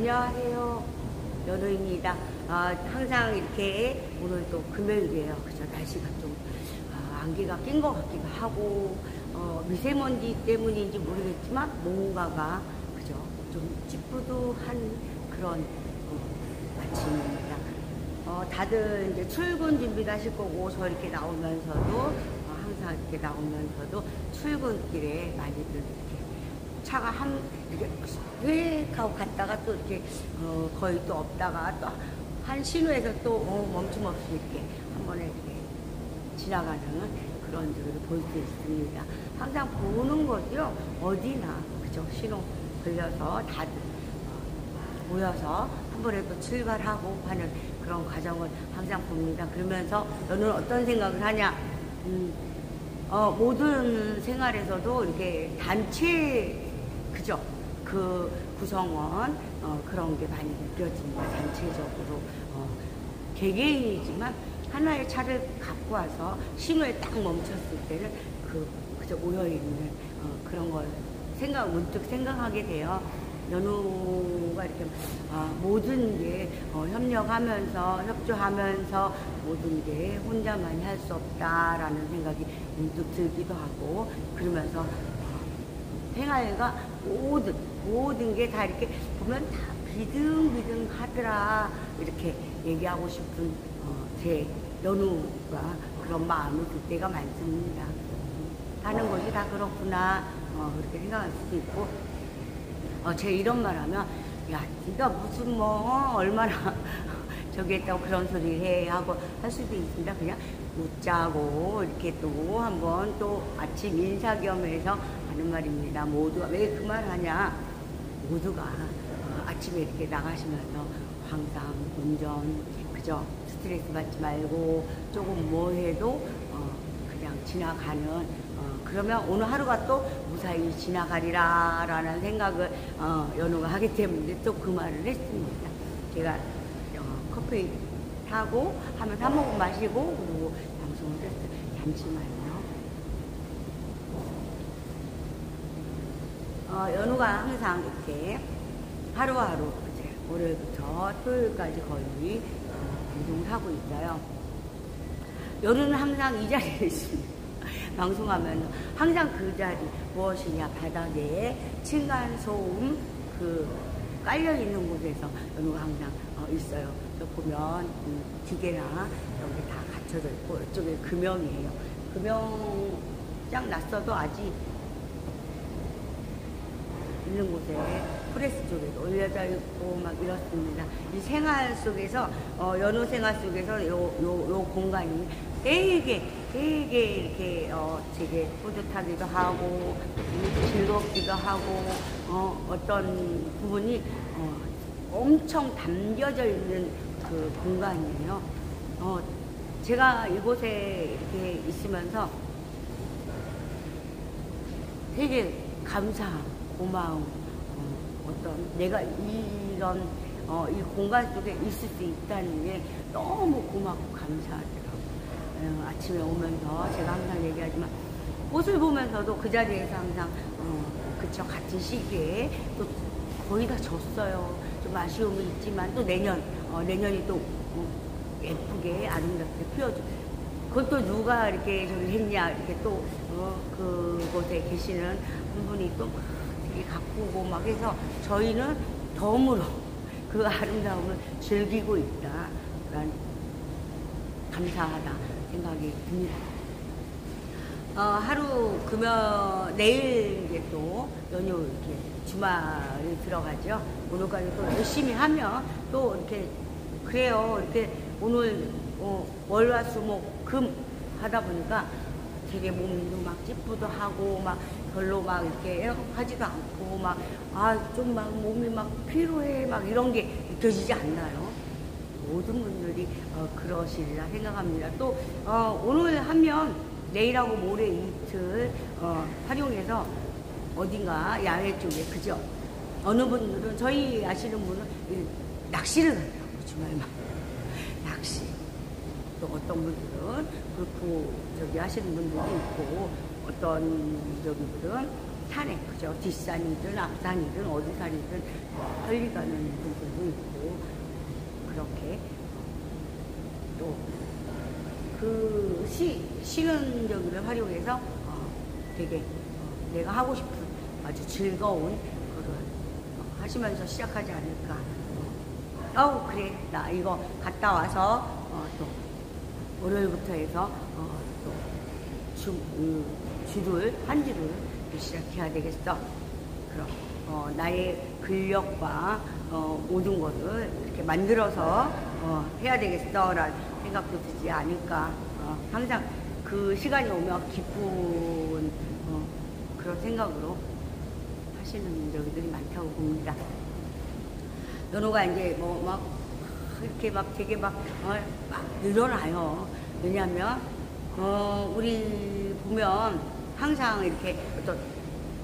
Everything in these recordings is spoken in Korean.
안녕하세요. 연우입니다. 항상 이렇게 오늘 또 금요일이에요. 그죠? 날씨가 좀 안개가 낀 것 같기도 하고 미세먼지 때문인지 모르겠지만 뭔가가 그죠? 좀 찌뿌둥한 그런 아침입니다. 다들 이제 출근 준비도 하실 거고 저 이렇게 나오면서도 항상 이렇게 나오면서도 출근길에 많이들 이렇게 차가 이렇게 휙 하고 갔다가 또 이렇게 거의 또 없다가 또 한 신호에서 또 멈춤 없이 이렇게 한 번에 이렇게 지나가는 그런 적을 볼 수 있습니다. 항상 보는 거죠. 어디나 그죠? 신호 걸려서 다들 모여서 한 번에 또 출발하고 하는 그런 과정을 항상 봅니다. 그러면서 너는 어떤 생각을 하냐? 모든 생활에서도 이렇게 단체 그죠? 그 구성원 그런 게 많이 느껴집니다. 단체적으로 개개인이지만 하나의 차를 갖고 와서 신호에 딱 멈췄을 때는 그저 모여 있는 그런 걸 문득 생각하게 돼요. 연우가 이렇게 모든 게 협력하면서 협조하면서 모든 게 혼자만이 할 수 없다라는 생각이 문득 들기도 하고 그러면서 생활과 모든 게 다 이렇게 보면 다 비등비등하더라 이렇게 얘기하고 싶은 제 연우가 그런 마음을 들 때가 많습니다. 하는 것이 다 그렇구나 그렇게 생각할 수도 있고 제 이런 말 하면 야 네가 무슨 얼마나 저기 했다고 그런 소리를 해 하고 할 수도 있습니다. 그냥 웃자고 이렇게 또 한번 또 아침 인사 겸해서 하는 말입니다. 모두가 왜 그 말 하냐? 모두가 아침에 이렇게 나가시면서 항상 운전 그죠? 스트레스 받지 말고 조금 뭐 해도 그냥 지나가는 그러면 오늘 하루가 또 무사히 지나가리라 라는 생각을 연우가 하기 때문에 또 그 말을 했습니다. 제가 커피 타고 하면서 한 모금 마시고 그리고 방송을 했어요. 잠시만요. 연우가 항상 이렇게 하루하루 이제 월요일부터 토요일까지 거의 방송을 하고 있어요. 연우는 항상 이 자리에 있습니다. 방송하면 항상 그 자리 무엇이냐 바닥에 층간소음 깔려있는 곳에서 연우가 항상 있어요. 보면 기계나 여기 다 갖춰져 있고 이쪽에 금형이에요. 금형 쫙 났어도 아직 있는 곳에 프레스 쪽에도 올려져 있고 막 이렇습니다. 이 생활 속에서 연우 생활 속에서 요 공간이 되게 이렇게 되게 뿌듯하기도 하고 즐겁기도 하고 어떤 부분이 엄청 담겨져 있는 그 공간이에요. 제가 이곳에 이렇게 있으면서 되게 감사하고 고마움 내가 이런 이 공간 속에 있을 수 있다는 게 너무 고맙고 감사하더라고요. 아침에 오면서 제가 항상 얘기하지만 꽃을 보면서도 그 자리에서 항상 그쵸 같은 시기에 또 거의 다 졌어요. 좀 아쉬움이 있지만 또 내년이 또 예쁘게 아름답게 피워줘. 그건 또 누가 이렇게 저기 했냐 이렇게 또 그곳에 계시는 한 분이 또 되게 가꾸고 막 해서 저희는 덤으로 그 아름다움을 즐기고 있다. 감사하다 생각이 듭니다. 내일 이제 또 연휴 이렇게 주말이 들어가죠. 오늘까지 또 열심히 하면 또 이렇게 그래요. 이렇게 오늘 월화수목금 하다 보니까 되게 몸도 막 찌뿌둥하고 막 별로 막 이렇게 하지도 않고 막 좀 막 몸이 막 피로해 막 이런 게 느껴지지 않나요? 모든 분들이 그러시리라 생각합니다. 또 오늘 하면 내일하고 모레 이틀 활용해서 어딘가 야외 쪽에 그죠? 어느 분들은 저희 아시는 분은 낚시를 가더라고요. 주말만 낚시. 또 어떤 분들은 골프 저기 하시는 분들도 있고 어떤 저기 분들은 산에, 그죠? 뒷산이든 앞산이든 어디 산이든 빨리 가는 분들도 있고, 그렇게 또 그 쉬는 저기를 활용해서 되게 내가 하고 싶은 아주 즐거운 그걸 하시면서 시작하지 않을까. 그래, 나 이거 갔다 와서 또 월요일부터 해서 또 주를 한 주를 시작해야 되겠어. 그럼 나의 근력과 모든 것을 이렇게 만들어서 해야 되겠어라는 생각도 들지 않을까. 항상 그 시간이 오면 기쁜 그런 생각으로 하시는 분들이 많다고 봅니다. 연호가 이제 막 이렇게 막 되게 막 늘어나요. 왜냐하면 우리 보면 항상 이렇게 어떤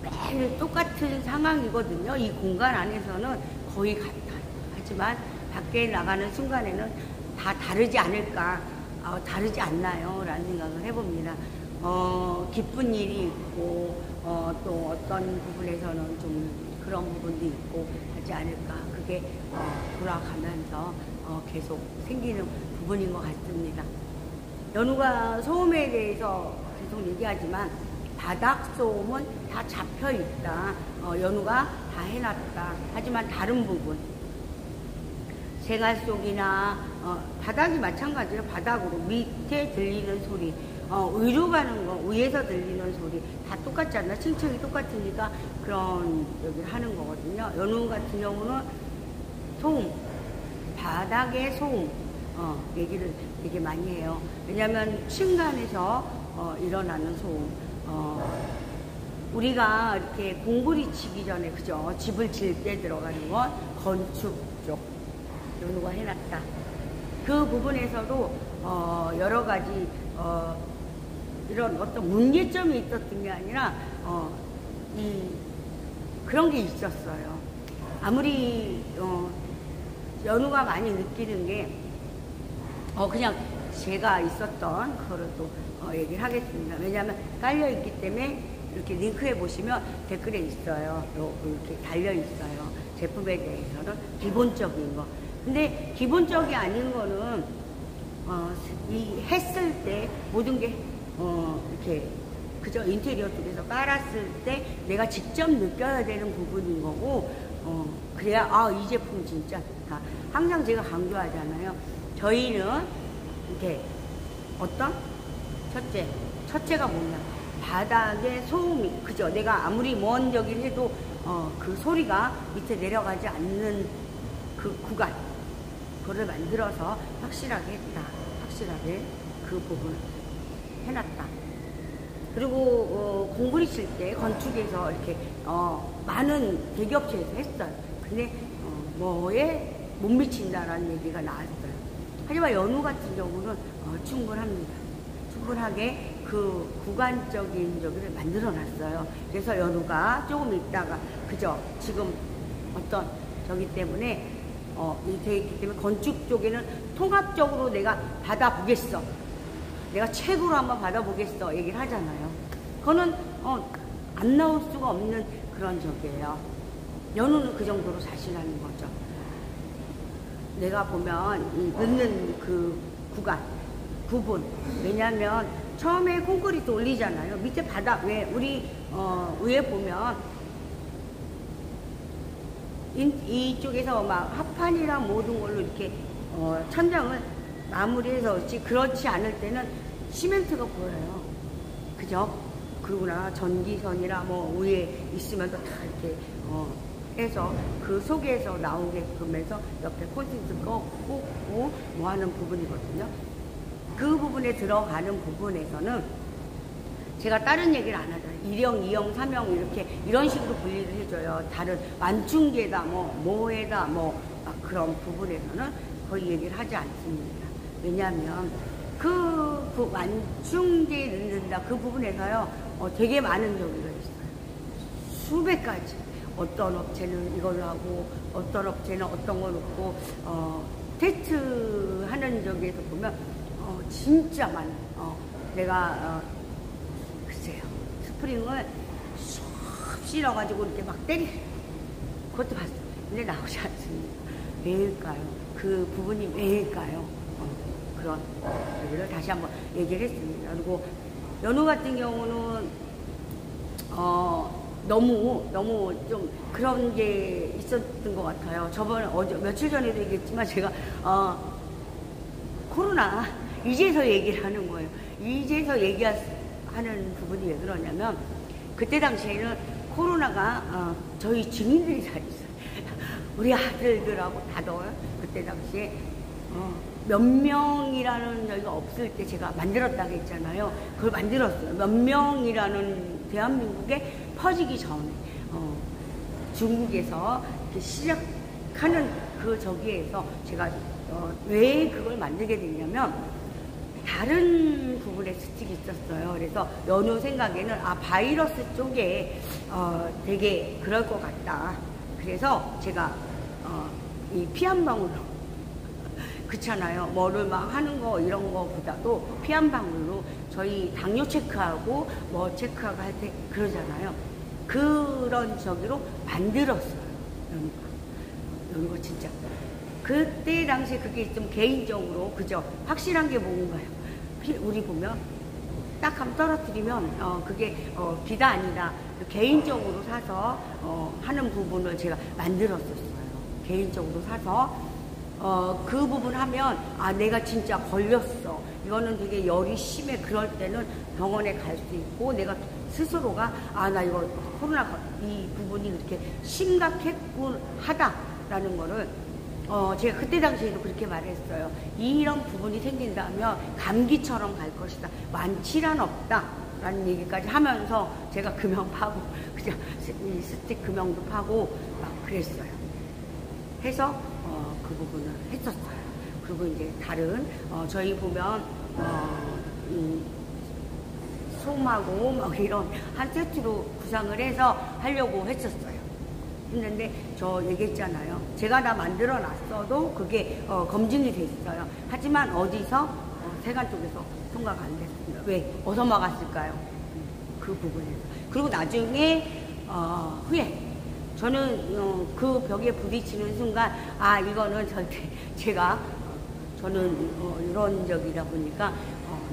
매일 똑같은 상황이거든요. 이 공간 안에서는 거의 같아요. 하지만 밖에 나가는 순간에는 다 다르지 않을까, 다르지 않나요? 라는 생각을 해봅니다. 기쁜 일이 있고 또 어떤 부분에서는 좀 그런 부분도 있고 하지 않을까. 그게 돌아가면서 계속 생기는 부분인 것 같습니다. 연우가 소음에 대해서 계속 얘기하지만 바닥 소음은 다 잡혀 있다. 연우가 다 해놨다. 하지만 다른 부분, 생활 속이나 바닥이 마찬가지로 바닥으로 밑에 들리는 소리, 위로 가는 거, 위에서 들리는 소리 다 똑같지 않나? 층층이 똑같으니까 그런 얘기를 하는 거거든요. 연우 같은 경우는 소음, 바닥의 소음 얘기를 되게 많이 해요. 왜냐하면 층간에서 일어나는 소음, 우리가 이렇게 공구리 치기 전에, 그죠? 집을 질 때 들어가는 건 건축 쪽 연우가 해놨다. 그 부분에서도 여러 가지 이런 어떤 문제점이 있었던 게 아니라 그런 게 있었어요. 아무리 연우가 많이 느끼는 게 그냥 제가 있었던 그거를 또 얘기를 하겠습니다. 왜냐하면 깔려있기 때문에 이렇게 링크해 보시면 댓글에 있어요. 이렇게 달려있어요. 제품에 대해서는 기본적인 거. 근데 기본적이 아닌 거는 이 했을 때 모든 게 이렇게 그저 인테리어 쪽에서 깔았을 때 내가 직접 느껴야 되는 부분인 거고, 그래야 이 제품 진짜 좋다. 항상 제가 강조하잖아요. 저희는 이렇게 어떤 첫째가 뭐냐, 바닥에 소음이, 그죠? 내가 아무리 먼 저기를 해도 그 소리가 밑에 내려가지 않는 그 구간, 그거를 만들어서 확실하게 했다. 확실하게 그 부분을 해놨다. 그리고 공구리 칠 때 건축에서 이렇게 많은 대기업체에서 했어요. 근데 뭐에 못 미친다라는 얘기가 나왔어요. 하지만 연우 같은 경우는 충분합니다. 충분하게 그 구간적인 저기를 만들어 놨어요. 그래서 연우가 조금 있다가, 그죠? 지금 어떤 저기 때문에 되어 있기 때문에 건축 쪽에는 통합적으로 내가 받아보겠어. 내가 책으로 한번 받아보겠어. 얘기를 하잖아요. 그거는 안 나올 수가 없는 그런 적이에요. 연우는 그 정도로 자신하는 거죠. 내가 보면 넣는 그 부분. 왜냐하면 처음에 콘크리트 올리잖아요. 밑에 바닥, 우리 위에 보면 이쪽에서 막 합판이랑 모든 걸로 이렇게 천장을 마무리해서 그렇지 않을 때는 시멘트가 보여요. 그죠? 그러구나. 전기선이나 뭐 위에 있으면 또 다 이렇게 해서 그 속에서 나오게끔 해서 옆에 콘센트 꽂고 뭐 하는 부분이거든요. 그 부분에 들어가는 부분에서는 제가 다른 얘기를 안 하잖아요. 1형, 2형, 3형 이렇게 이런 식으로 분리를 해줘요. 다른 완충제다 뭐에다 그런 부분에서는 거의 얘기를 하지 않습니다. 왜냐하면 그 완충제 넣는다 그 부분에서요 되게 많은 저기가 있어요. 수백 가지. 어떤 업체는 이걸로 하고 어떤 업체는 어떤 거 넣고 테스트 하는 저기에서 보면 진짜 내가 글쎄요, 스프링을 실어가지고 이렇게 막 때리. 그것도 봤어요. 근데 나오지 않습니다. 왜일까요? 그 부분이 왜일까요? 그런 얘기를 다시 한번 얘기를 했습니다. 그리고 연우 같은 경우는 너무 좀 그런 게 있었던 것 같아요. 저번에 며칠 전에도 얘기했지만 제가 코로나 이제서 얘기를 하는 거예요. 이제서 얘기하는 부분이 왜 그러냐면 그때 당시에는 코로나가 저희 증인들이 다 있어요. 우리 아들들하고 다들 그때 당시에 몇 명이라는 여기가 없을 때 제가 만들었다고 했잖아요. 그걸 만들었어요. 몇 명이라는 대한민국에 퍼지기 전에 중국에서 이렇게 시작하는 그 저기에서 제가 왜 그걸 만들게 됐냐면 다른 부분에 스틱이 있었어요. 그래서 연우 생각에는 바이러스 쪽에 되게 그럴 것 같다. 그래서 제가 이 피 한 방울로 그렇잖아요. 뭐를 막 하는 거 이런 거보다도 피 한 방울로 저희 당뇨 체크하고 뭐 체크하고 할 때 그러잖아요. 그런 저기로 만들었어요. 연우가 진짜 그때 당시에 그게 좀 개인적으로 그죠? 확실한 게 뭔가요? 우리 보면 딱 한번 떨어뜨리면 그게 비가 아니라 개인적으로 사서 하는 부분을 제가 만들었었어요. 개인적으로 사서 그 부분 하면 내가 진짜 걸렸어. 이거는 되게 열이 심해. 그럴 때는 병원에 갈 수 있고 내가 스스로가 나 이거 코로나 이 부분이 그렇게 심각했군 하다라는 거를 제가 그때 당시에도 그렇게 말했어요. 이런 부분이 생긴다면 감기처럼 갈 것이다. 완치란 없다. 라는 얘기까지 하면서 제가 금형 파고, 그냥 이 스틱 금형도 파고 막 그랬어요. 해서 그 부분을 했었어요. 그리고 이제 다른, 저희 보면, 솜하고 막 이런 한 세트로 구상을 해서 하려고 했었어요. 했는데 저 얘기했잖아요. 제가 다 만들어 놨어도 그게 검증이 돼 있어요. 하지만 어디서 세관 쪽에서 통과가 안 됐습니다. 왜? 어디서 막았을까요? 그 부분에서. 그리고 나중에 후에 저는 그 벽에 부딪히는 순간 이거는 절대 제가 저는 이런 적이다 보니까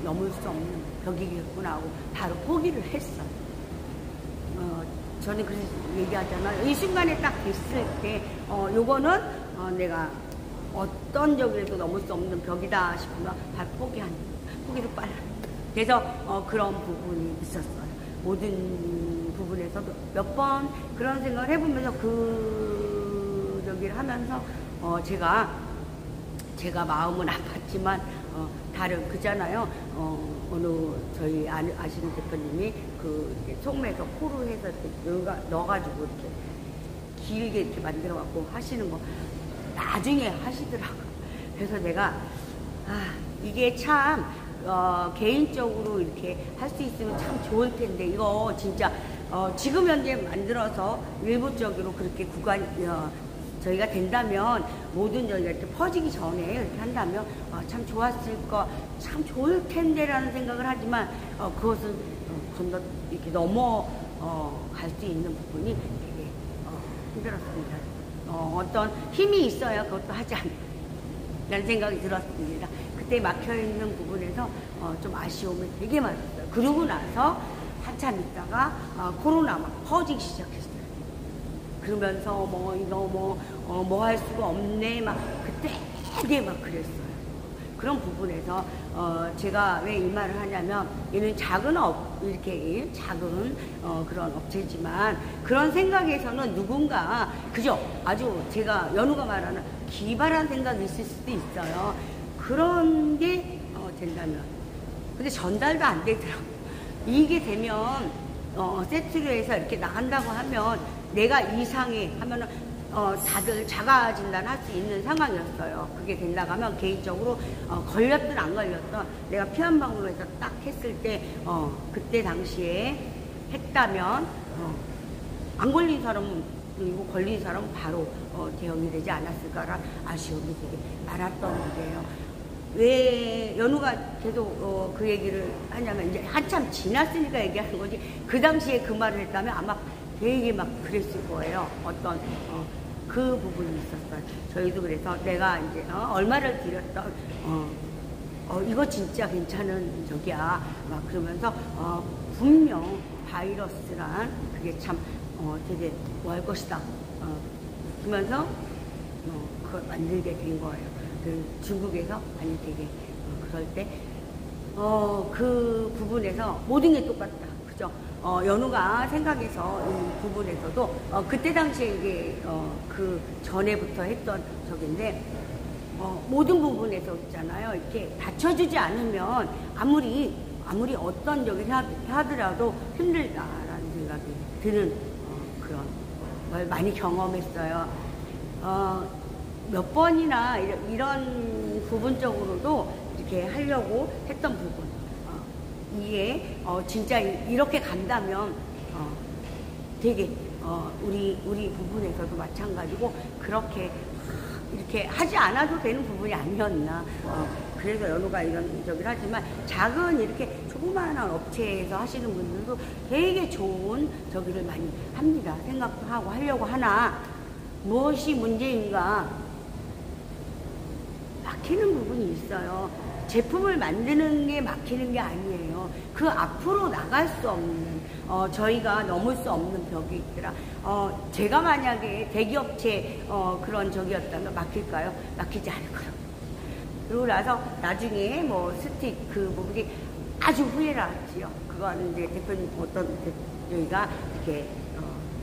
넘을 수 없는 벽이겠구나 하고 바로 포기를 했어요. 저는 그래서 얘기하잖아요. 이 순간에 딱 됐을 때, 요거는, 내가 어떤 적에도 넘을 수 없는 벽이다 싶으면 바로 포기도 빨라. 그래서, 그런 부분이 있었어요. 모든 부분에서 몇 번 그런 생각을 해보면서 그, 저기를 하면서, 제가 마음은 아팠지만, 다른, 그잖아요. 어느, 저희 아시는 대표님이 속매서 코로 해서 넣어가지고 이렇게 길게 이렇게 만들어갖고 하시는 거 나중에 하시더라고요. 그래서 내가, 이게 참, 개인적으로 이렇게 할 수 있으면 참 좋을 텐데, 이거 진짜, 지금 현재 만들어서 일부적으로 그렇게 저희가 된다면 모든 저희가 이렇게 퍼지기 전에 이렇게 한다면 참 좋았을 거, 참 좋을 텐데라는 생각을 하지만 그것은 좀 더 이렇게 넘어갈 수 있는 부분이 되게 힘들었습니다. 어떤 힘이 있어야 그것도 하지 않는다는 생각이 들었습니다. 그때 막혀있는 부분에서 좀 아쉬움이 되게 많았어요. 그러고 나서 한참 있다가 코로나 막 퍼지기 시작했어요. 그러면서 뭐 할 수가 없네 막 그때 막 그랬어요. 그런 부분에서 제가 왜 이 말을 하냐면 얘는 작은 이렇게 작은 그런 업체지만 그런 생각에서는 누군가 그죠? 아주 제가 연우가 말하는 기발한 생각이 있을 수도 있어요. 그런 게 된다면 근데 전달도 안 되더라고요. 이게 되면 세트로 해서 이렇게 나간다고 하면 내가 이상해 하면은 다들 자가 진단할 수 있는 상황이었어요. 그게 된다고 하면 개인적으로 걸렸든 안 걸렸든 내가 피 한 방울로 해서 딱 했을 때 그때 당시에 했다면 안 걸린 사람은 그리고 걸린 사람은 바로 대응이 되지 않았을까라는 아쉬움이 되게 많았던 일이에요. 왜 연우가 계속 그 얘기를 하냐면 이제 한참 지났으니까 얘기하는 거지 그 당시에 그 말을 했다면 아마 되게 막 그랬을 거예요. 어떤 그 부분이 있었어요. 저희도 그래서 내가 이제 얼마를 들였던 이거 진짜 괜찮은 적이야. 막 그러면서 분명 바이러스란 그게 참 되게 뭐 할 것이다. 그러면서 그걸 만들게 된 거예요. 그 중국에서 아니 되게 그럴 때 그 부분에서 모든 게 똑같다. 그죠? 연우가 생각해서 이 부분에서도 그때 당시에 이게 그 전에부터 했던 적인데 모든 부분에서 있잖아요. 이렇게 받쳐주지 않으면 아무리 어떤 적을 하더라도 힘들다라는 생각이 드는 그런 걸 많이 경험했어요. 몇 번이나 이런 부분적으로도 이렇게 하려고 했던 부분. 이게 진짜 이렇게 간다면 되게 우리 부분에서도 마찬가지고 그렇게 이렇게 하지 않아도 되는 부분이 아니었나. 그래서 연우가 이런 저기를 하지만 작은 이렇게 조그마한 업체에서 하시는 분들도 되게 좋은 저기를 많이 합니다. 생각도 하고 하려고 하나 무엇이 문제인가 막히는 부분이 있어요. 제품을 만드는 게 막히는 게 아니에요. 그 앞으로 나갈 수 없는 저희가 넘을 수 없는 벽이 있더라. 제가 만약에 대기업체 그런 적이었다면 막힐까요? 막히지 않을 거예요. 그러고 나서 나중에 뭐 스틱 그 부분이 아주 후회를 하지요. 그거는 이제 대표님 저희가 이렇게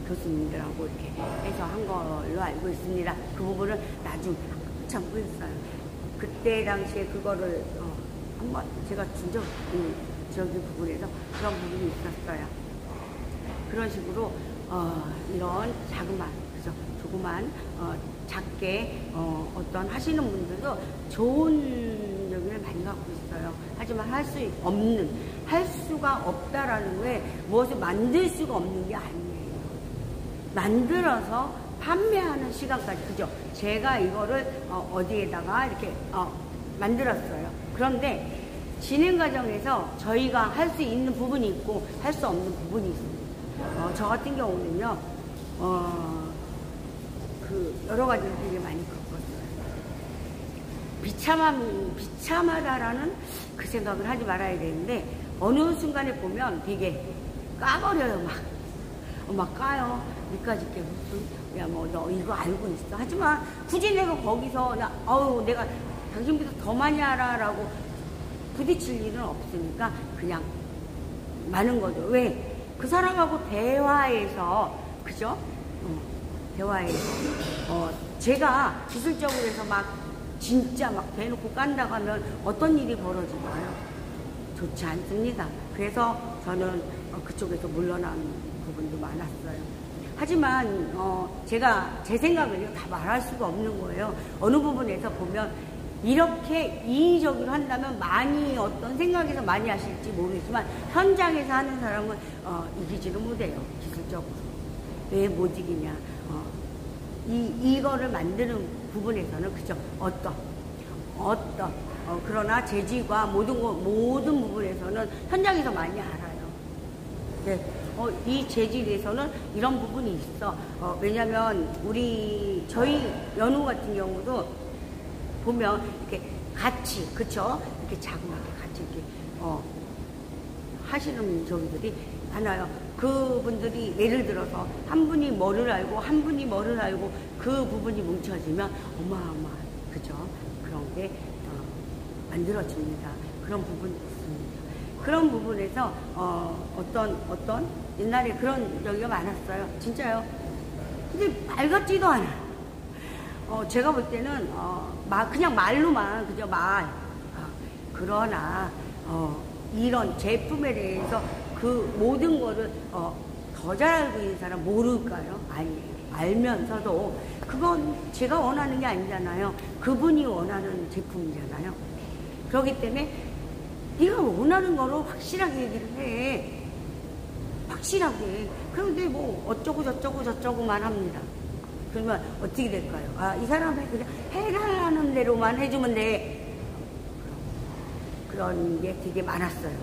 교수님들하고 이렇게 해서 한 걸로 알고 있습니다. 그 부분은 나중에 참 후회했어요. 그때 당시에 그거를 한번 제가 준 저기 부분에서 그런 부분이 있었어요. 그런 식으로 이런 자그만 그죠? 조그만 작게 어떤 하시는 분들도 좋은 여기를 많이 갖고 있어요. 하지만 할 수가 없다라는 게 무엇을 만들 수가 없는 게 아니에요. 만들어서 판매하는 시간까지, 그죠? 제가 이거를 어디에다가 이렇게 만들었어요. 그런데 진행 과정에서 저희가 할 수 있는 부분이 있고 할 수 없는 부분이 있습니다. 저 같은 경우는요, 그 여러 가지를 되게 많이 겪었어요. 비참하다라는 그 생각을 하지 말아야 되는데 어느 순간에 보면 되게 까버려요. 막 까요. 여기까지 게 무슨 야 뭐 너 이거 알고 있어. 하지만 굳이 내가 거기서 내가 당신보다 더 많이 알아라고 부딪힐 일은 없으니까 그냥 많은 거죠. 왜? 그 사람하고 대화해서 그죠? 대화해서 제가 기술적으로 해서 막 진짜 막 대놓고 깐다고 하면 어떤 일이 벌어질까요? 좋지 않습니다. 그래서 저는 그쪽에서 물러난 부분도 많았어요. 하지만 제가 제 생각을 다 말할 수가 없는 거예요. 어느 부분에서 보면 이렇게 이의적으로 한다면 많이 어떤 생각에서 많이 하실지 모르겠지만 현장에서 하는 사람은 이기지는 못해요. 기술적으로. 왜 못 이기냐. 이거를 만드는 부분에서는 그죠. 그러나 재질과 모든 부분에서는 현장에서 많이 알아요. 네. 이 재질에서는 이런 부분이 있어. 왜냐면 저희 연우 같은 경우도 보면 이렇게 같이, 그쵸? 이렇게 자그마하게 같이 이렇게 하시는 저기들이 많아요. 그분들이 예를 들어서 한 분이 뭐를 알고 한 분이 뭐를 알고 그 부분이 뭉쳐지면 어마어마한, 그죠? 그런 게 만들어집니다. 그런 부분이 있습니다. 그런 부분에서 어떤 옛날에 그런 적이 많았어요. 진짜요. 근데 말 같지도 않아요. 제가 볼 때는 그냥 말로만 그저 말. 그러나 이런 제품에 대해서 그 모든 거를 더 잘 알고 있는 사람 모를까요? 아니에요. 알면서도 그건 제가 원하는 게 아니잖아요. 그분이 원하는 제품이잖아요. 그렇기 때문에 네가 원하는 거로 확실하게 얘기를 해. 확실하게. 그런데 뭐 어쩌고저쩌고만 합니다. 그러면 어떻게 될까요? 이 사람이 그냥 해달라는 대로만 해주면 돼. 그런 게 되게 많았어요.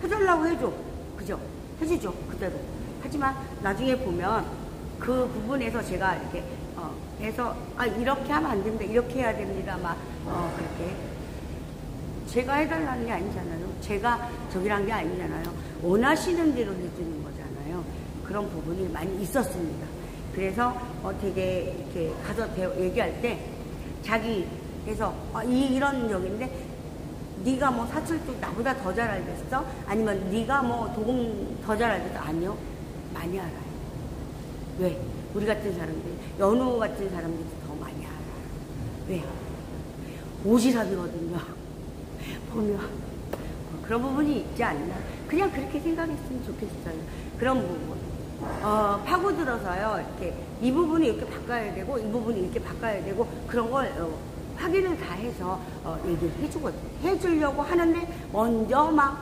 해달라고 해줘. 그죠? 해주죠. 그대로. 하지만 나중에 보면 그 부분에서 제가 이렇게 해서 이렇게 하면 안 된다, 이렇게 해야 됩니다, 막 그렇게 제가 해달라는 게 아니잖아요. 제가 저기란 게 아니잖아요. 원하시는 대로 해주는 거잖아요. 그런 부분이 많이 있었습니다. 그래서 되게 이렇게 가서 얘기할 때 자기 해서 이런 적인데 네가 뭐 사철도 나보다 더 잘 알겠어? 아니면 네가 뭐 도금 더 잘 알겠어? 아니요, 많이 알아요. 왜? 우리 같은 사람들, 연우 같은 사람들이 더 많이 알아요. 왜? 오지랖이거든요. 보면 그런 부분이 있지 않나, 그냥 그렇게 생각했으면 좋겠어요. 그런 부분 파고들어서요, 이렇게 이 부분이 이렇게 바꿔야 되고 이 부분이 이렇게 바꿔야 되고 그런 걸 확인을 다 해서 얘기를 해주려고 하는데 먼저 막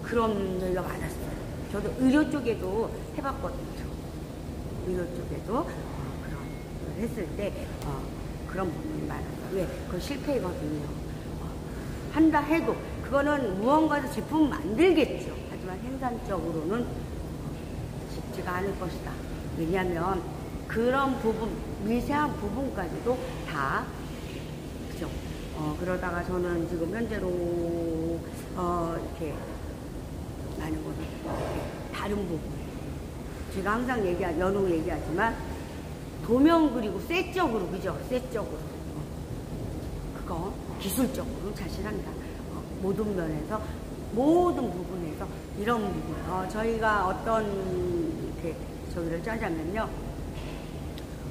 그런 얘기가 많았어요. 저도 의료 쪽에도 해봤거든요. 의료 쪽에도 그런 걸 했을 때 그런 부분이 많아서 왜? 그거 실패거든요. 한다 해도 그거는 무언가를 제품 만들겠죠. 하지만 생산적으로는 쉽지가 않을 것이다. 왜냐하면 그런 부분, 미세한 부분까지도 다 그죠. 그러다가 저는 지금 현재로 이렇게 많은 것은 다른 부분, 제가 항상 연우 얘기하지만 도면 그리고 셋적으로, 그죠? 셋적으로 그거 기술적으로 자신한다. 모든 면에서, 모든 부분에서 이런 부분. 저희가 어떤 이렇게 저기를 짜자면요,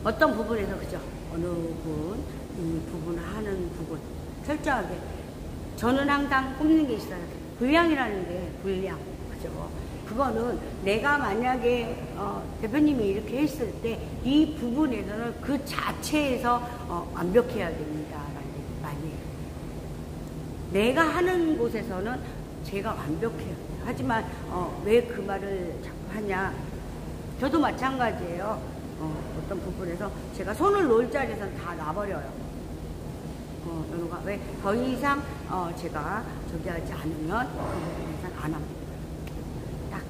어떤 부분에서, 그죠? 어느 분, 이 부분을 하는 부분 철저하게 저는 항상 꼽는 게 있어요. 분량이라는 게, 분량, 그죠? 그거는 내가 만약에 대표님이 이렇게 했을 때 이 부분에서는 그 자체에서 완벽해야 됩니다라는 얘기 많이 해요. 내가 하는 곳에서는 제가 완벽해요. 하지만 왜 그 말을 자꾸 하냐, 저도 마찬가지예요. 어떤 부분에서 제가 손을 놓을 자리에서는 다 놔버려요. 연우가 왜 더 이상 제가 저기 하지 않으면 그 부분에서는 안 합니다. 딱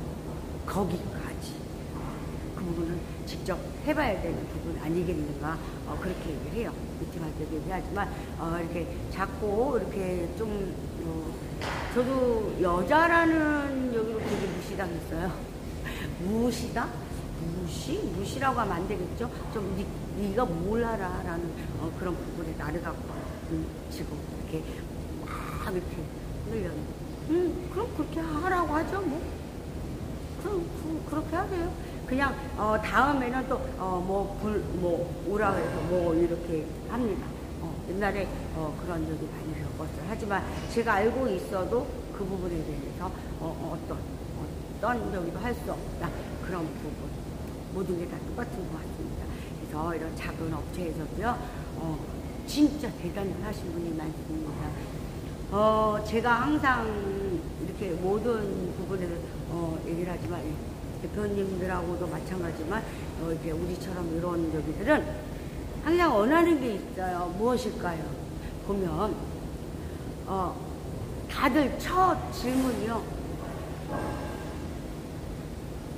거기까지. 그 부분은 직접 해봐야 되는 부분 아니겠는가, 그렇게 얘기를 해요. 미팅할 때도 얘기하지만 이렇게 자꾸 이렇게 좀 저도 여자라는 여기로 되게 무시당했어요. 무시다? 무시라고 하면 안 되겠죠? 좀 네가 뭘 알아라는 그런 부분에 나를 갖고 지금 이렇게 막 이렇게 늘렸는데 그럼 그렇게 하라고 하죠. 뭐 그럼 그렇게 하세요. 그냥 다음에는 또 오라 그래서 뭐 이렇게 합니다. 옛날에 그런 적이 많이 겪었어요. 하지만 제가 알고 있어도 그 부분에 대해서 어떤 저기도 할 수 없다. 그런 부분 모든 게 다 똑같은 것 같습니다. 그래서 이런 작은 업체에서도요, 진짜 대단하신 분이 많습니다. 제가 항상 이렇게 모든 부분에서 얘기를 하지만 대표님들하고도 마찬가지지만 이렇게 우리처럼 이런 저기들은 항상 원하는 게 있어요. 무엇일까요? 보면 다들 첫 질문이요,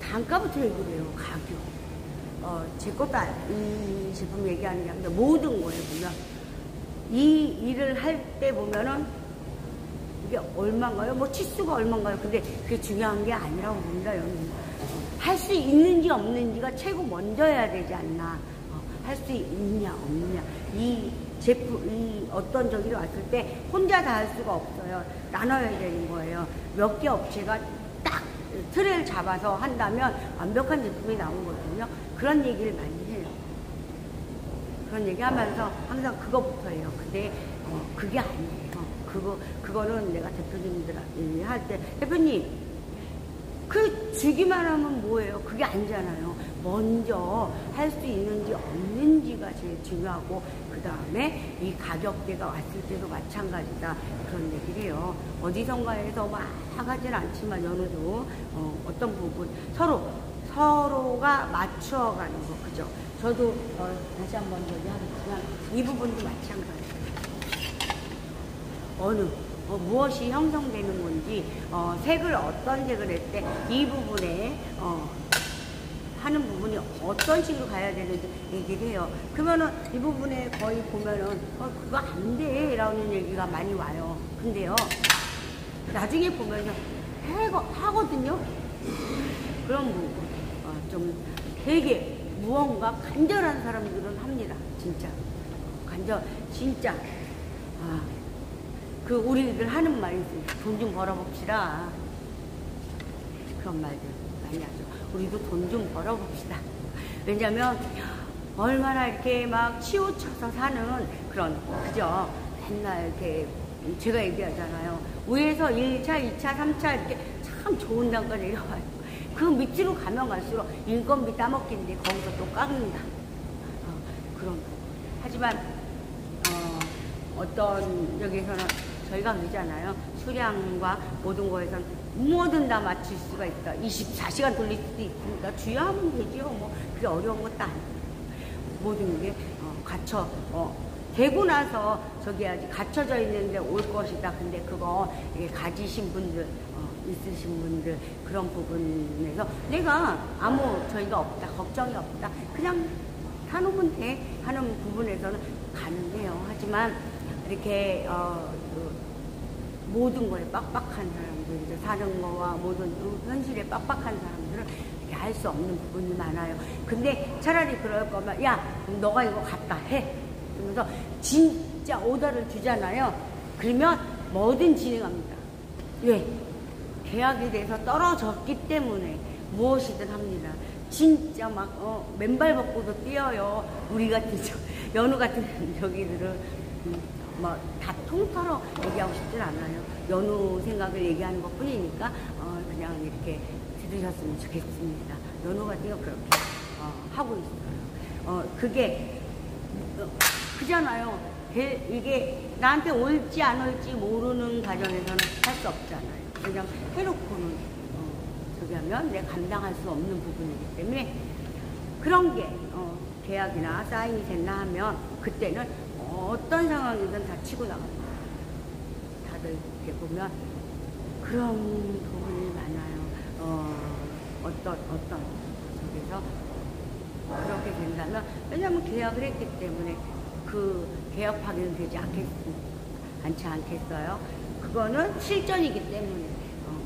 단가부터 얘기를 해요. 가격. 제 것도 이 제품 얘기하는 게 아니라 모든 거에 보면 이 일을 할 때 보면은 이게 얼마인가요? 뭐 치수가 얼마인가요? 근데 그게 중요한 게 아니라고 봅니다. 할 수 있는지 없는지가 최고 먼저여야 되지 않나. 할 수 있냐 없느냐. 이 제품, 이 어떤 저기를 왔을 때 혼자 다 할 수가 없어요. 나눠야 되는 거예요. 몇 개 업체가 딱 틀을 잡아서 한다면 완벽한 제품이 나오거든요. 그런 얘기를 많이 해요. 그런 얘기 하면서 항상 그거부터 해요. 근데 그게 아니에요. 그거는 내가 대표님들한테 할 때, 대표님 그 주기만 하면 뭐예요? 그게 아니잖아요. 먼저 할 수 있는지 없는지가 제일 중요하고, 그 다음에 이 가격대가 왔을 때도 마찬가지다. 그런 얘기를 해요. 어디선가에서 막 하진 않지만 연우도 어떤 부분 서로가 맞추어가는 거, 그죠? 저도 다시 한번 얘기하겠지만 이 부분도 마찬가지예요. 무엇이 형성되는 건지, 색을 어떤 색을 할 때 이 부분에 하는 부분이 어떤 식으로 가야 되는지 얘기를 해요. 그러면은 이 부분에 거의 보면은 그거 안 돼 라는 얘기가 많이 와요. 근데요, 나중에 보면은 하거든요. 그런 부분 좀 되게 무언가 간절한 사람들은 합니다. 진짜 진짜 그 우리들 하는 말이 있어요. 돈 좀 벌어봅시다. 그런 말들 많이 하죠. 우리도 돈 좀 벌어봅시다. 왜냐면 얼마나 이렇게 막 치우쳐서 사는 그런, 그죠? 맨날 이렇게 제가 얘기하잖아요. 위에서 1차, 2차, 3차 이렇게 참 좋은 단가 내려와요. 그 밑으로 가면 갈수록 인건비 따먹기인데 거기서 또 깎는다. 그런. 하지만 어떤 여기서는 저희가 그러잖아요. 수량과 모든 거에선 뭐든 다 맞출 수가 있다. 24시간 돌릴 수도 있으니까 주의하면 되지요. 뭐 그게 어려운 것도 아니고 모든 게 되고 나서 저기 아직 갖춰져 있는데 올 것이다. 근데 그거 가지신 분들 있으신 분들 그런 부분에서 내가 저희가 없다, 걱정이 없다, 그냥 사놓으면 돼 하는 부분에서는 가능해요. 하지만 이렇게 모든 거에 빡빡한 사람들, 이제 사는 거와 모든 현실에 빡빡한 사람들은 이렇게 할 수 없는 부분이 많아요. 근데 차라리 그럴 거면 야, 그럼 너가 이거 갖다 해. 그러면서 진짜 오더를 주잖아요. 그러면 뭐든 진행합니다. 왜? 계약이 돼서 떨어졌기 때문에 무엇이든 합니다. 진짜 막 맨발 벗고도 뛰어요. 우리 같은 연우 같은 저기들은 다 통틀어 얘기하고 싶진 않아요. 연우 생각을 얘기하는 것 뿐이니까 그냥 이렇게 들으셨으면 좋겠습니다. 연우 같은 경우 그렇게 하고 있어요. 그게 그잖아요. 이게 나한테 올지 안 올지 모르는 과정에서는 할 수 없잖아요. 왜냐면 해놓고는 저기 하면 내가 감당할 수 없는 부분이기 때문에 그런 게 계약이나 사인이 됐나 하면 그때는 어떤 상황이든 다 치고 나갑니다. 다들 이렇게 보면 그런 부분이 많아요. 어떤 속에서 그렇게 된다면, 왜냐하면 계약을 했기 때문에 그 계약 파기는 되지 않지 않겠어요? 그거는 실전이기 때문에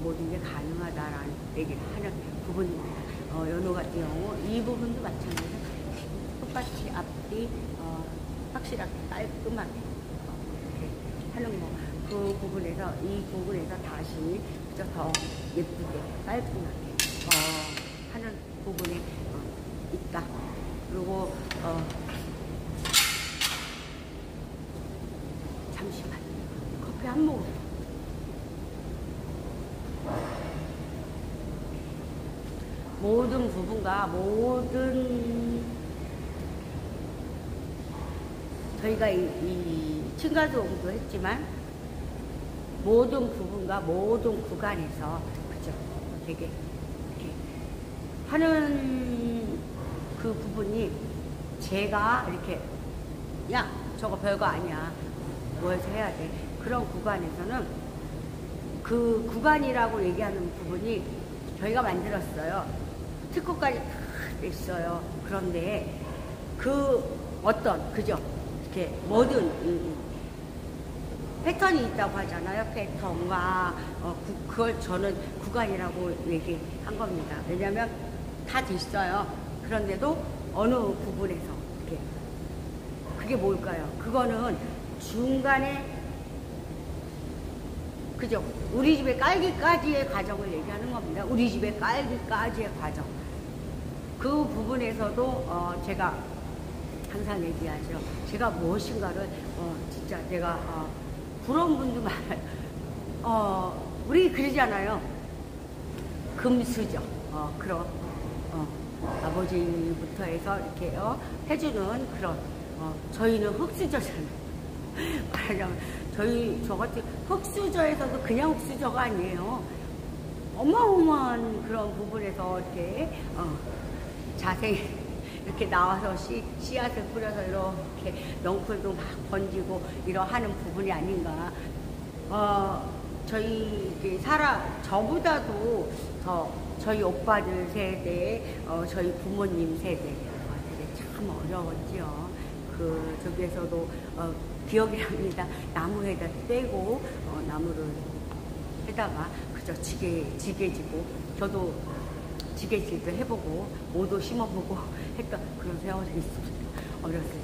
모든 게 가능하다라는 얘기를 하는 부분입니다. 연호 같은 경우 이 부분도 마찬가지로 똑같이 앞뒤 확실하게 깔끔하게 이렇게 하는 거, 그 부분에서 이 부분에서 다시 더 예쁘게 깔끔하게 하는 부분이 있다. 그리고 잠시만 커피 한 모금. 모든 부분과 저희가 이 층간소음도 했지만 모든 부분과 모든 구간에서 그죠? 되게 이렇게 하는 그 부분이 제가 이렇게 야 저거 별거 아니야 뭐해서 해야 돼 그런 구간에서는 그 구간이라고 얘기하는 부분이 저희가 만들었어요. 특허까지 다 있어요. 그런데 그죠? 이렇게 뭐든 패턴이 있다고 하잖아요. 패턴과 그걸 저는 구간이라고 얘기한 겁니다. 왜냐하면 다 됐어요. 그런데도 어느 부분에서 이렇게 그게 뭘까요? 그거는 중간에 그죠? 우리 집에 깔기까지의 과정을 얘기하는 겁니다. 우리 집에 깔기까지의 과정. 그 부분에서도 제가 항상 얘기하죠. 제가 무엇인가를 진짜 내가 부러운 분도 많아요. 우리 그러잖아요. 금수저. 그런 아버지부터 해서 이렇게 해주는 그런 저희는 흙수저잖아요. 말하자면 저 같은 흙수저에서도 그냥 흙수저가 아니에요. 어마어마한 그런 부분에서 이렇게 자세히 이렇게 나와서 씨앗을 뿌려서 이렇게 넝쿨도 막 번지고 이러 하는 부분이 아닌가. 저희 이게 저보다도 더 저희 오빠들 세대, 저희 부모님 세대 되게 참 어려웠지요. 저기에서도 기억이 납니다. 나무에다 떼고 나무를 해다가 그저 지게지고 저도 지게질도 해보고 모도 심어보고 했던 그런 세월이 있습니다. 어렸을 때.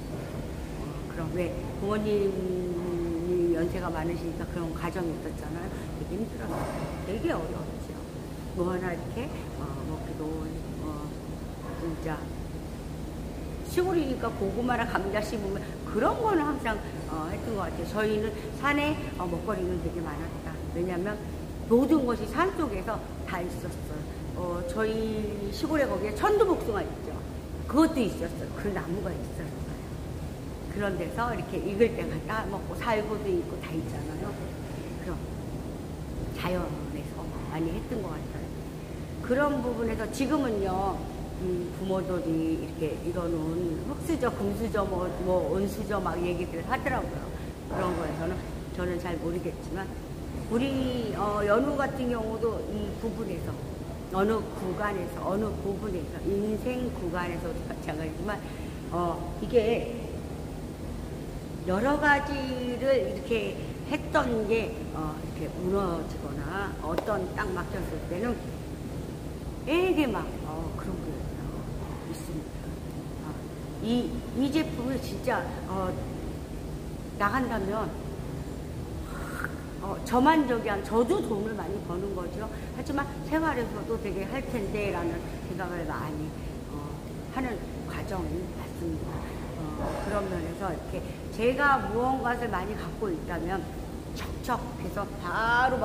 그럼 왜 부모님이 연세가 많으시니까 그런 과정이 있었잖아요. 되게 힘들었어요. 되게 어려웠죠. 뭐 하나 이렇게 먹기도 진짜 시골이니까 고구마랑 감자 심으면 그런 거는 항상 했던 것 같아요. 저희는 산에 먹거리는 되게 많았다. 왜냐면 모든 것이 산 속에서 다 있었어요. 저희 시골에 거기에 천두복숭아 있죠. 그것도 있었어요. 그 나무가 있었어요. 그런 데서 이렇게 익을 때가 따먹고 살고도 있고 다 있잖아요. 그럼 자연에서 많이 했던 것 같아요. 그런 부분에서 지금은요, 부모들이 이렇게 이거는 흙수저, 금수저, 뭐 은수저 막 얘기들 하더라고요. 그런 거에서는 저는 잘 모르겠지만 우리 연우 같은 경우도 이 부분에서 어느 구간에서 어느 부분에서 인생 구간에서도 마찬가지지만 이게 여러 가지를 이렇게 했던 게 이렇게 무너지거나 어떤 딱 막혔을 때는 되게 막 그런 게 있습니다. 이 제품이 진짜 나간다면 저만족이한 저도 돈을 많이 버는 거죠. 하지만 생활에서도 되게 할 텐데 라는 생각을 많이 하는 과정이 맞습니다. 그런 면에서 이렇게 제가 무언가를 많이 갖고 있다면 척척해서 바로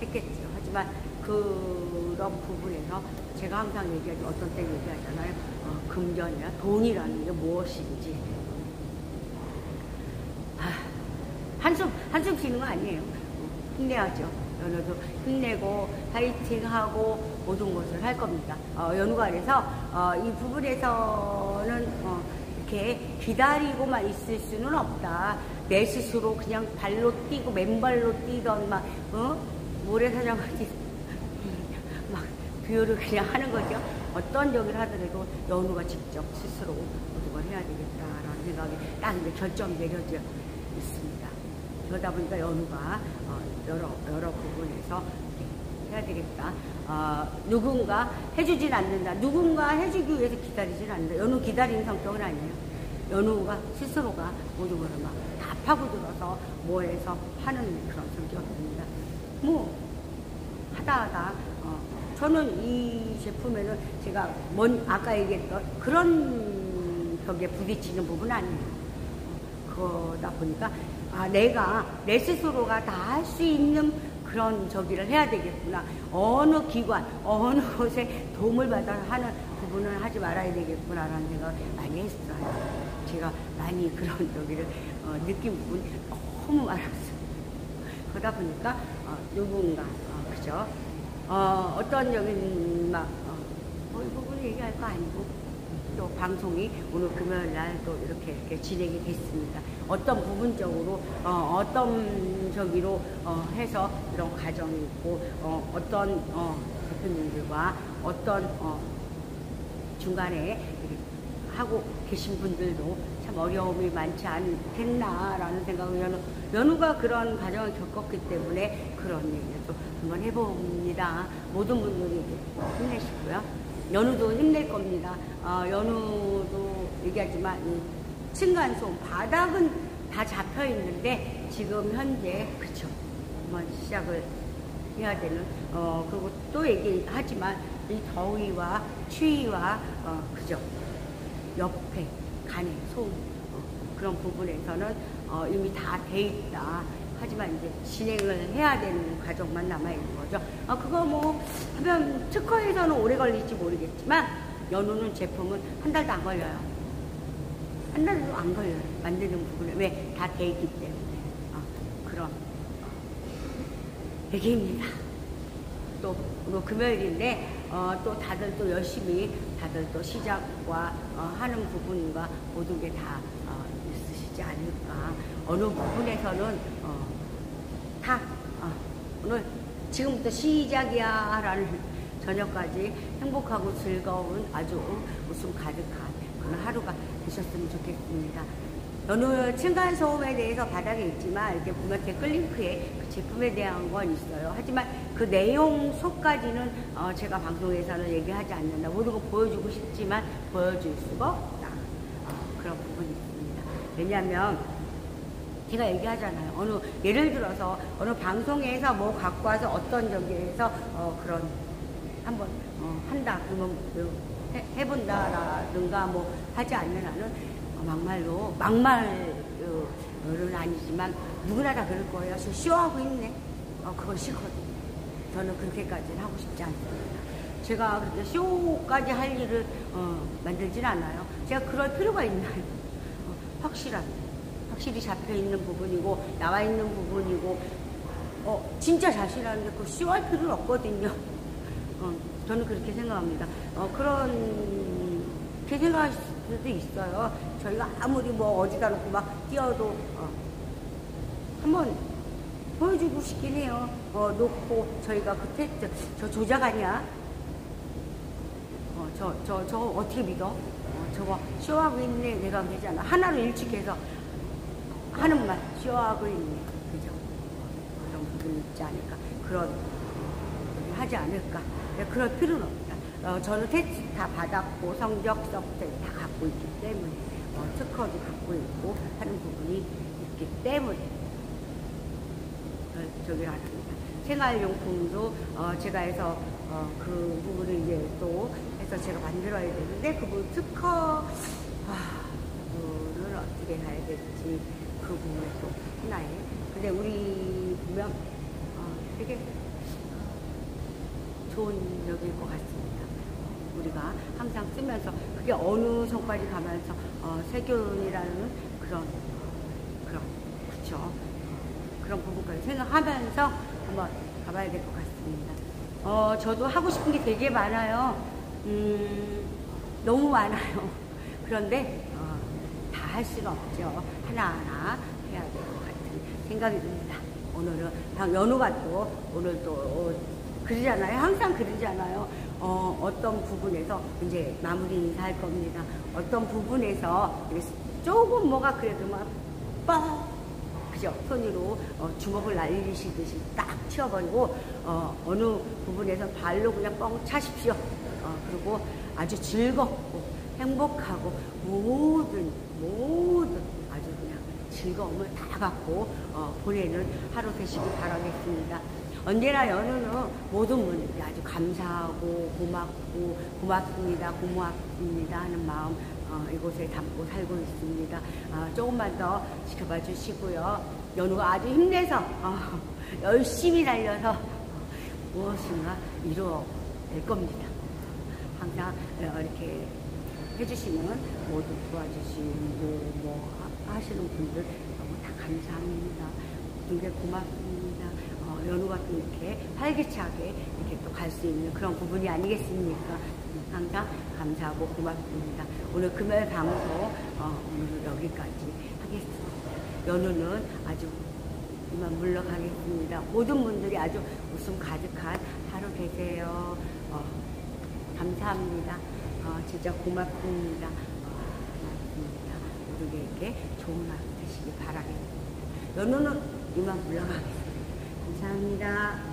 했겠죠. 하지만 그런 부분에서 제가 항상 얘기하죠. 어떤 때 얘기하잖아요. 금전이나 돈이라는 게 무엇인지. 한숨 쉬는 거 아니에요. 힘내야죠. 연우도 힘내고 파이팅하고 모든 것을 할 겁니다. 연우가 그래서 이 부분에서는 이렇게 기다리고만 있을 수는 없다. 내 스스로 그냥 발로 뛰고 맨발로 뛰던 막 모래사장같이 막 비유를 그냥 하는 거죠. 어떤 적을 하더라도 연우가 직접 스스로 모든 걸 해야 되겠다라는 생각이 딱 이제 결정 내려져 있습니다. 그러다 보니까 연우가 여러 부분에서 해야 되겠다. 누군가 해주진 않는다. 누군가 해주기 위해서 기다리진 않는다. 연우 기다리는 성격은 아니에요. 연우가 스스로가 모든 걸 막 다 파고들어서 뭐해서 하는 그런 성격입니다. 뭐 하다 저는 이 제품에는 제가 아까 얘기했던 그런 벽에 부딪히는 부분은 아니에요. 그러다 보니까 내가 내 스스로가 다 할 수 있는 그런 저기를 해야 되겠구나. 어느 기관, 어느 곳에 도움을 받아 하는 부분은 하지 말아야 되겠구나라는 생각을 많이 했어요. 제가 많이 그런 저기를 느낀 부분이 너무 많았어요. 그러다 보니까 누군가 그죠? 어떤 적인 막 이 부분을 얘기할 거 아니고 또 방송이 오늘 금요일 날 또 이렇게 진행이 됐습니다. 어떤 부분적으로 어떤 저기로 해서 이런 과정이 있고 어떤 대표님들과 어떤 중간에 하고 계신 분들도 참 어려움이 많지 않겠나라는 생각을 연우가 그런 과정을 겪었기 때문에 그런 얘기를 또 한번 해봅니다. 모든 분들이 힘내시고요. 연우도 힘낼 겁니다. 연우도 얘기하지만 이 층간소음 바닥은 다 잡혀 있는데 지금 현재 그쵸 한번 시작을 해야 되는 그리고 또 얘기하지만 이 더위와 추위와 그죠 옆에 간에 소음 그런 부분에서는 이미 다 돼 있다. 하지만 이제 진행을 해야 되는 과정만 남아있는 거죠. 그거 뭐 하면 특허에서는 오래 걸릴지 모르겠지만 연우는 제품은 한 달도 안 걸려요. 한 달도 안 걸려요. 만드는 부분에 왜 다 돼 있기 때문에 그런 얘기입니다. 또 오늘 금요일인데 또 다들 또 열심히 다들 또 시작과 하는 부분과 모든 게 다 있으시지 않을까. 어느 부분에서는 다 오늘 지금부터 시작이야 라는 저녁까지 행복하고 즐거운 아주 웃음 가득한 그런 하루가 되셨으면 좋겠습니다. 어느 층간소음에 대해서 바닥에 있지만 이렇게 보면 댓글링크에 그 제품에 대한 건 있어요. 하지만 그 내용 속까지는 제가 방송에서는 얘기하지 않는다. 모든 거 보여주고 싶지만 보여줄 수가 없다. 그런 부분이 있습니다. 왜냐하면 제가 얘기하잖아요. 예를 들어서 어느 방송에서 뭐 갖고 와서 어떤 저기에서 그런 한번 한다 그러면 해본다라든가 뭐 하지 않는 한은 막말은 아니지만 누구나 다 그럴 거예요. 저 쇼하고 있네. 그건 싫거든요. 저는 그렇게까지는 하고 싶지 않습니다. 제가 그렇게 쇼까지 할 일을 만들진 않아요. 제가 그럴 필요가 있나요? 확실히 잡혀 있는 부분이고 나와 있는 부분이고 진짜 자신하는데 그 쇼할 필요는 없거든요. 저는 그렇게 생각합니다. 그렇게 생각할 수도 있어요. 저희가 아무리 뭐 어디다 놓고 막 띄어도 한번 보여주고 싶긴 해요. 놓고 저희가 그 테스트 저 조작 아니야? 저거 어떻게 믿어? 저거 쇼하고 있네. 내가 그러잖아. 하나로 일축해서 하는 말 쇼하고 있네. 그죠? 그런 부분이 있지 않을까. 하지 않을까. 그럴 필요는 없다. 저는 테스트 다 받았고 성적 서브텍 다 갖고 있기 때문에 특허도 갖고 있고 하는 부분이 있기 때문에 저기를 합니다. 생활용품도 제가 해서 그 부분을 이제 또 해서 제가 만들어야 되는데 그 부분 특허 그거를 어떻게 해야 될지 그 부분에 또 하나에 근데 우리 보면 되게 좋은 적일 것 같습니다. 우리가 항상 쓰면서 그게 어느 선까지 가면서 세균이라는 그쵸 그런 부분까지 생각하면서 한번 가봐야 될 것 같습니다. 저도 하고 싶은 게 되게 많아요. 너무 많아요. 그런데 다 할 수는 없죠. 하나하나 해야 될 것 같은 생각이 듭니다. 오늘은 연우가 또 오늘 또 그러잖아요. 항상 그러잖아요. 어떤 부분에서 이제 마무리 인사할 겁니다. 어떤 부분에서 조금 뭐가 그래도 막 그죠? 손으로 주먹을 날리시듯이 딱 치워버리고 어느 부분에서 발로 그냥 뻥 차십시오. 그리고 아주 즐겁고 행복하고 모든 아주 그냥 즐거움을 다 갖고 보내는 하루 되시길 바라겠습니다. 언제나 연우는 모든 분들이 아주 감사하고 고맙습니다 하는 마음 이곳에 담고 살고 있습니다. 조금만 더 지켜봐 주시고요. 연우가 아주 힘내서 열심히 달려서 무엇인가 이루어낼 겁니다. 항상 이렇게 해주시는 모두 도와주시고 뭐 하시는 분들 너무 다 감사합니다. 굉장히 고맙습니다. 연우가 또 이렇게 활기차게 이렇게 또 갈 수 있는 그런 부분이 아니겠습니까? 항상 감사하고 고맙습니다. 오늘 금요일 방송 오늘 여기까지 하겠습니다. 연우는 아주 이만 물러가겠습니다. 모든 분들이 아주 웃음 가득한 하루 되세요. 감사합니다. 진짜 고맙습니다. 고맙습니다. 모두에게 좋은 하루 되시길 바라겠습니다. 연우는 이만 물러가겠습니다. 감사합니다.